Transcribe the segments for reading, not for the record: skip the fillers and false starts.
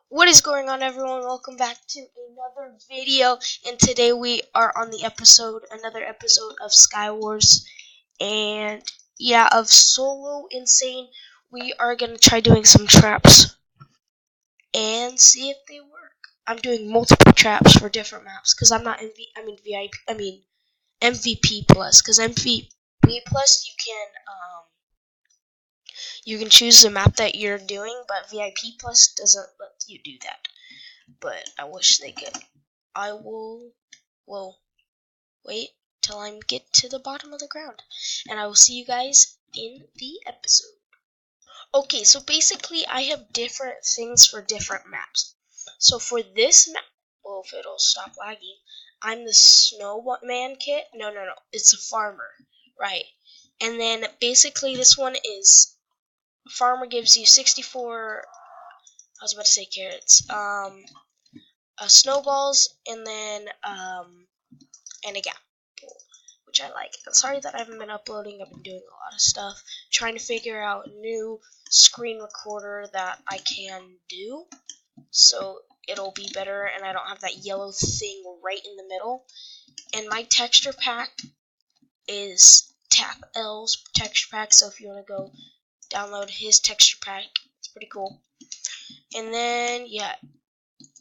What is going on, everyone? Welcome back to another video, and today we are on another episode of Skywars, and yeah, of Solo Insane. We are gonna try doing some traps and see if they work. I'm doing multiple traps for different maps because I'm not MVP plus. Because MVP plus you can choose the map that you're doing, but VIP plus doesn't let you do that. But I wish they could. I will wait till I get to the bottom of the ground, and I will see you guys in the episode. Okay, so basically I have different things for different maps. So for this map, well, if it'll stop lagging, I'm the snowman kit. No, it's a farmer, right? And then basically this one is farmer gives you 64. I was about to say carrots. Snowballs, and then and a gap, which I like. I'm sorry that I haven't been uploading. I've been doing a lot of stuff, trying to figure out a new screen recorder that I can do, so it'll be better, and I don't have that yellow thing right in the middle. And my texture pack is Tap L's texture pack, so if you want to go download his texture pack, it's pretty cool. And then, yeah,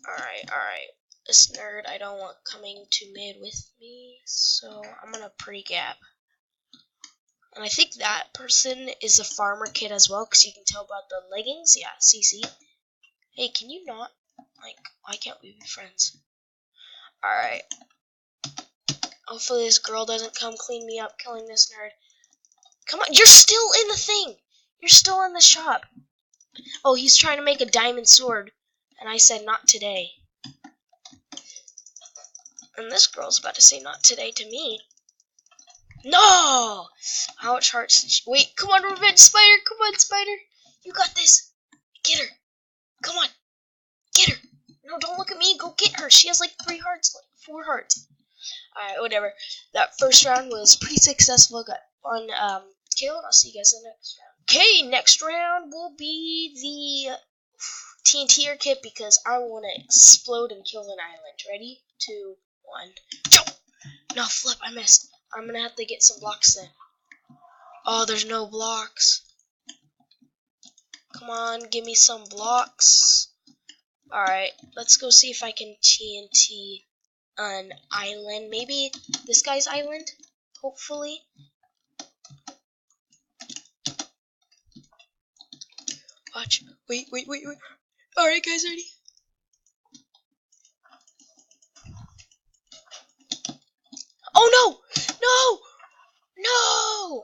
alright. This nerd I don't want coming to mid with me, so I'm gonna pre-gap. And I think that person is a farmer kid as well, because you can tell about the leggings. Yeah, CC. Hey, can you not? Like, why can't we be friends? Alright. Hopefully this girl doesn't come clean me up killing this nerd. Come on, you're still in the thing! You're still in the shop. Oh, he's trying to make a diamond sword. And I said, not today. And this girl's about to say not today to me. No! How much hearts did she... Wait, come on, Revenge Spider! Come on, Spider! You got this! Get her! Come on! Get her! No, don't look at me! Go get her! She has like 3 hearts, like 4 hearts. Alright, whatever. That first round was pretty successful. Got one kill, and I'll see you guys in the next round. Okay, next round will be the TNT kit because I want to explode and kill an island. Ready? 2, 1, jump! No, flip, I missed. I'm gonna have to get some blocks then. Oh, there's no blocks. Come on, give me some blocks. Alright, let's go see if I can TNT an island. Maybe this guy's island? Hopefully. Watch. Wait. Alright, guys, ready? Oh, no!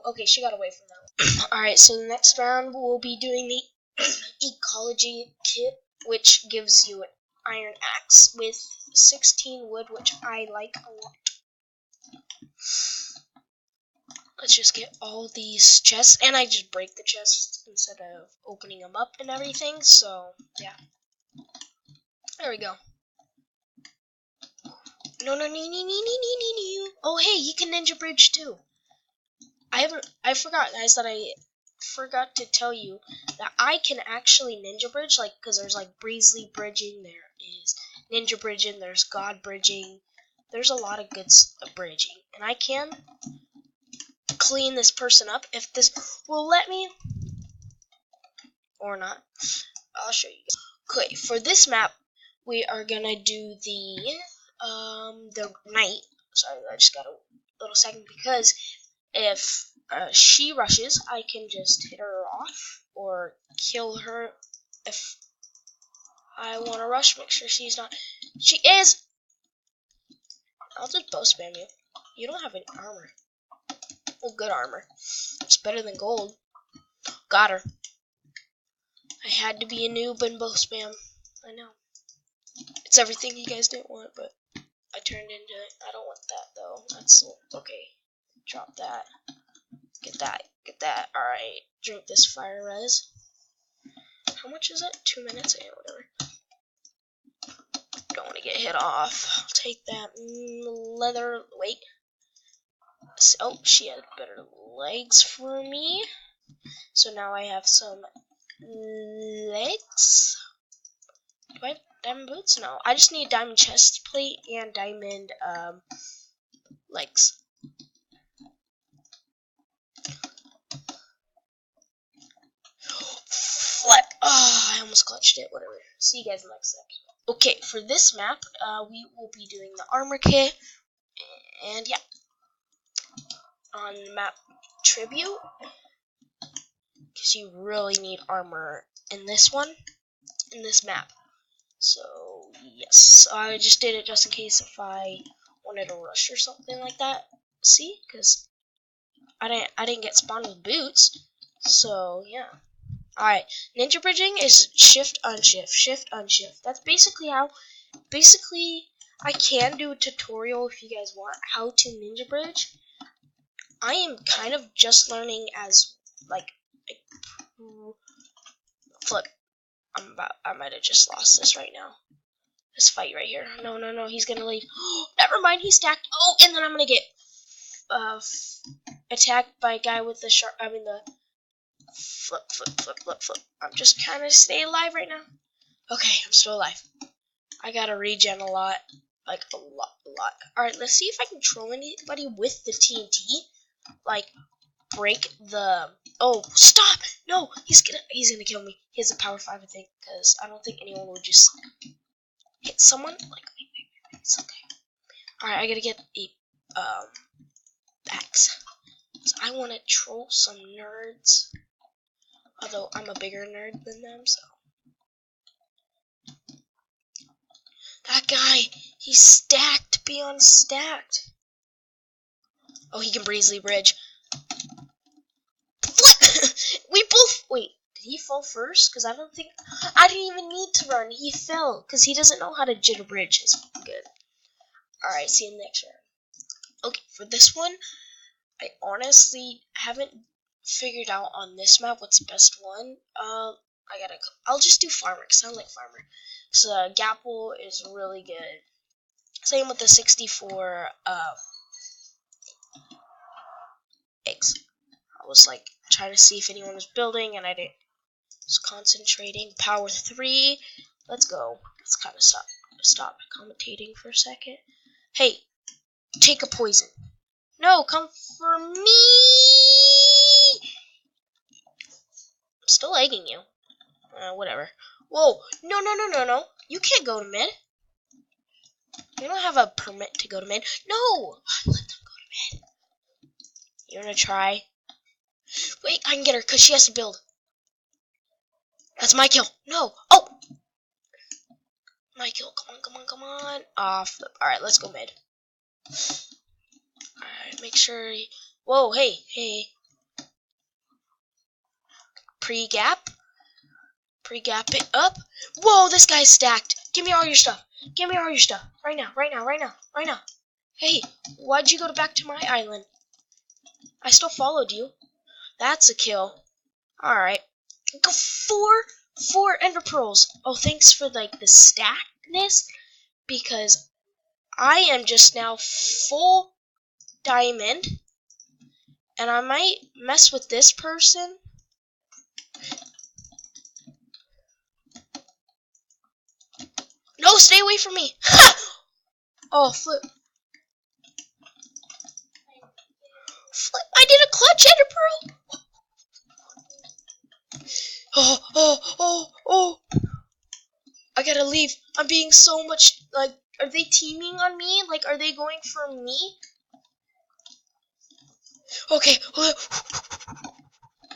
Okay, she got away from that one. Alright, so the next round we'll be doing the ecology kit, which gives you an iron axe with 16 wood, which I like a lot. Let's just get all these chests, and I just break the chests instead of opening them up and everything, so yeah. There we go. No. Oh, hey, he can ninja bridge too. I forgot, guys, that I forgot to tell you that I can actually ninja bridge, like, because there's like Breezely bridging, there is ninja bridging, there's God bridging, there's a lot of good bridging, and I can clean this person up if this will let me, or not. I'll show you guys. Okay, for this map, we are gonna do the night. Sorry, I just got a little second, because if she rushes, I can just hit her off or kill her. If I want to rush, make sure she's not. She is! I'll just bow spam you. You don't have any armor. Well, good armor. It's better than gold. Got her. I had to be a noob and bow spam. I know. It's everything you guys didn't want, but I turned into it. I don't want that, though. That's okay. Drop that. Get that. Alright. Drink this fire res. How much is it? 2 minutes? Yeah, whatever. Don't want to get hit off. I'll take that leather. Wait. Oh, she had better legs for me. So now I have some legs. I have diamond boots? No. I just need diamond chest plate and diamond legs. Flip! Oh, I almost clutched it. Whatever. See you guys in the next episode. Okay, for this map, we will be doing the armor kit. And yeah. On the map Tribute. Because you really need armor in this one. In this map. So, yes. I just did it just in case if I wanted to rush or something like that. See? Because I didn't get spawned with boots. So, yeah. Alright, ninja bridging is shift unshift, shift unshift. That's basically how, I can do a tutorial if you guys want how to ninja bridge. I am kind of just learning as, flip. I might have just lost this right now. This fight right here. No, he's gonna leave. Never mind, he's stacked. Oh, and then I'm gonna get, attacked by a guy with the flip. I'm just trying to stay alive right now. Okay, I'm still alive. I gotta regen a lot. Like, a lot. Alright, let's see if I can troll anybody with the TNT. Like, break the... Oh, stop! No, he's gonna kill me. He has a power 5, I think, because I don't think anyone would just hit someone. Like, it's okay. Alright, I gotta get a, axe. So I wanna troll some nerds. Although I'm a bigger nerd than them, so. That guy, he's stacked beyond stacked. Oh, he can breezily bridge. We both, wait, did he fall first? Because I don't think, I didn't even need to run. He fell, because he doesn't know how to jitter bridge. It's good. Alright, see you in the next round. Okay, for this one, I honestly haven't figured out on this map what's the best one. I'll just do farmer because I like farmer. So Gapple is really good. Same with the 64 eggs. I was like trying to see if anyone was building and I didn't. I was concentrating. Power 3. Let's go. Let's kind of stop commentating for a second. Hey, take a poison. No, come for me. I'm still egging you. Whatever. Whoa, no. You can't go to mid. You don't have a permit to go to mid. No! Let them go to mid. You wanna try? Wait, I can get her because she has to build. That's my kill. No. Oh! My kill. Come on. Ah, flip. Alright, let's go mid. Alright, make sure. Whoa, hey. Pre-gap it up. Whoa, this guy's stacked. Give me all your stuff. Right now. Hey, why'd you go back to my island? I still followed you. That's a kill. Alright. Go four ender pearls. Oh, thanks for the stackness. Because I am just now full diamond. And I might mess with this person. No, stay away from me. Ha! Oh, flip. I did a clutch ender pearl. Oh. I gotta leave. I'm being so much, are they teaming on me? Are they going for me? Okay.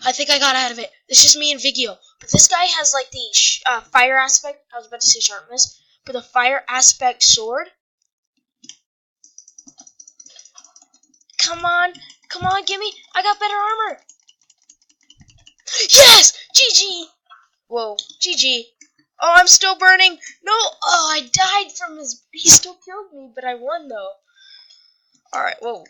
I think I got out of it. It's just me and Vigio. But this guy has, the fire aspect. I was about to say sharpness. But the fire aspect sword. Come on, give me. I got better armor. Yes! GG! Whoa, GG. Oh, I'm still burning. No! Oh, I died from his... He still killed me, but I won, though. Alright, whoa.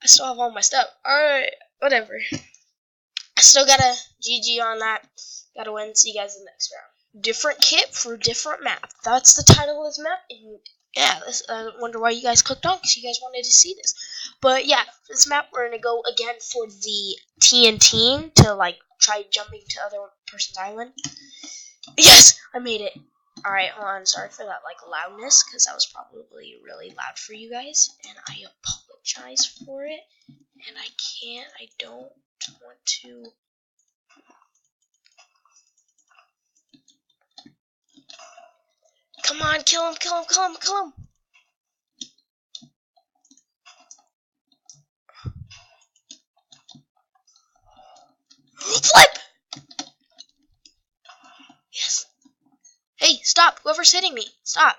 I still have all my stuff. Alright, whatever. I still got a GG on that. Gotta win. See you guys in the next round. Different kit for different map. That's the title of this map. And yeah, I wonder why you guys clicked on, because you guys wanted to see this. But yeah, for this map, we're going to go again for the TNT to, try jumping to other person's island. Yes! I made it. Alright, hold on. Sorry for that, like, loudness, because that was probably really loud for you guys, and I apologize for it, and I don't want to... Come on, kill him, kill him, kill him, kill him! Flip! Yes. Hey, stop! Whoever's hitting me, stop!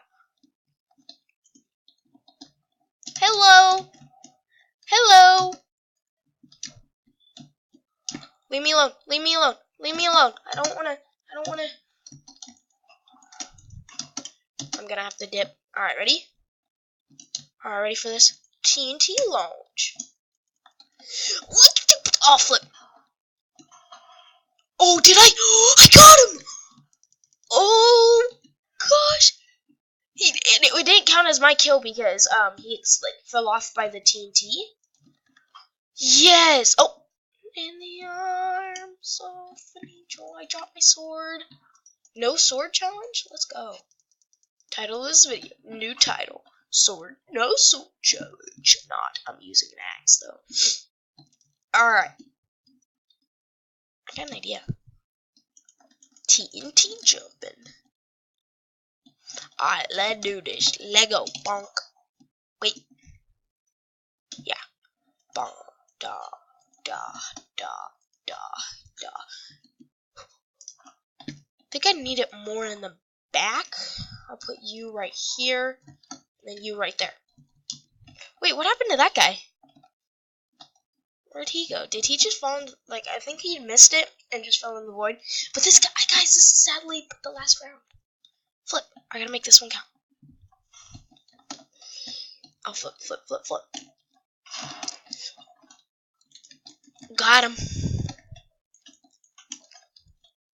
Hello! Hello! Leave me alone, leave me alone, leave me alone! I don't wanna... I'm gonna have to dip. Alright, ready? Alright, ready for this? TNT launch. Oh, flip. Oh, did I? I got him! Oh, gosh. It didn't count as my kill because, he like, fell off by the TNT. Yes! Oh! In the arms of an angel, I dropped my sword. No sword challenge? Let's go. Title of this video, new title. Sword, no sword challenge. Not, I'm using an axe though. Alright. I got an idea. TNT jumping. Alright, let's do this. Lego, bonk. Wait. Yeah. Bonk, da, da, da, da, da. I think I need it more in the back. I'll put you right here, and then you right there. Wait, what happened to that guy? Where'd he go? Did he just fall in, like, I think he missed it and just fell in the void. But this guy, guys, this is sadly the last round. Flip. I gotta make this one count. Oh, flip, flip, flip, flip. Got him.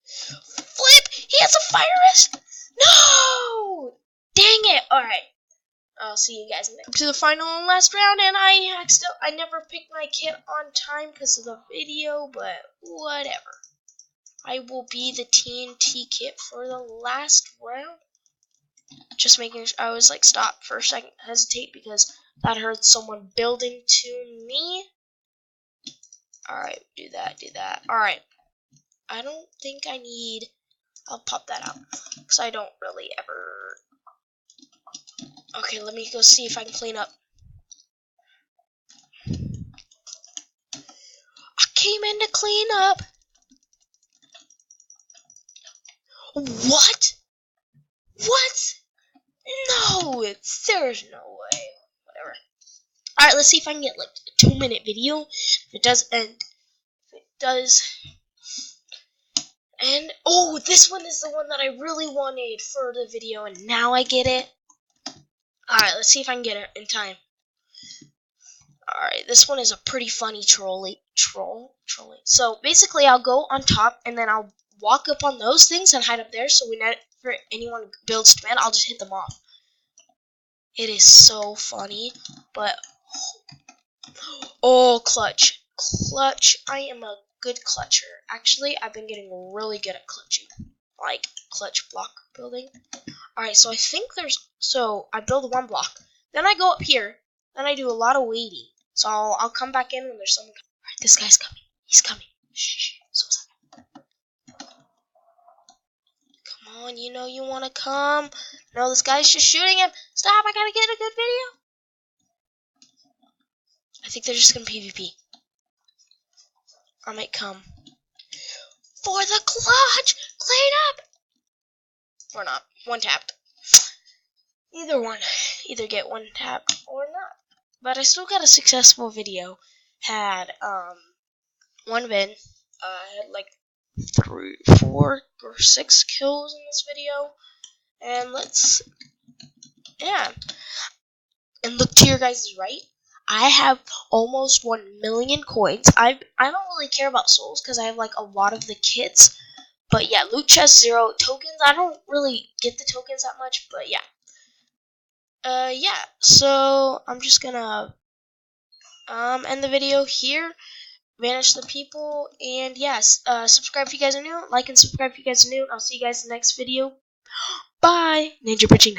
Flip! He has a fire rest! No! Dang it! Alright. I'll see you guys next to the final and last round, and I never picked my kit on time because of the video, but whatever. I will be the TNT kit for the last round. Just making sure, I was like, stop for a second, hesitate, because that heard someone building to me. Alright, do that. Alright. I don't think I need, I'll pop that out, because I don't really ever... Okay, let me go see if I can clean up. I came in to clean up. What? What? No, there's no way. Whatever. Alright, let's see if I can get like a 2-minute video. If it does end. If it does. And, oh, this one is the one that I really wanted for the video, and now I get it. Alright, let's see if I can get it in time. Alright, this one is a pretty funny trolling. So, basically, I'll go on top, and then I'll walk up on those things and hide up there, so whenever anyone builds to man, I'll just hit them off. It is so funny, but... Oh, clutch. Clutch. I am a good clutcher. Actually, I've been getting really good at clutching. Like, clutch block building. Alright, so I think there's... So, I build one block. Then I go up here. Then I do a lot of waiting. So, I'll come back in when there's someone coming. Alright, this guy's coming. He's coming. Shh. So sad. Come on, you know you want to come. No, this guy's just shooting him. Stop, I gotta get a good video. I think they're just gonna PvP. I might come. For the clutch! Clean up! Or not. One tapped. Either one. Either get one tapped or not. But I still got a successful video. Had, one win. I had like 3, 4, or 6 kills in this video. And yeah. And look to your guys' right. I have almost 1 million coins. I don't really care about souls because I have like a lot of the kits. But yeah, loot chest 0 tokens. I don't really get the tokens that much, but yeah. Yeah. So I'm just gonna end the video here. Vanish the people, and yes, subscribe if you guys are new. Like and subscribe if you guys are new. I'll see you guys in the next video. Bye! Ninja Bridging.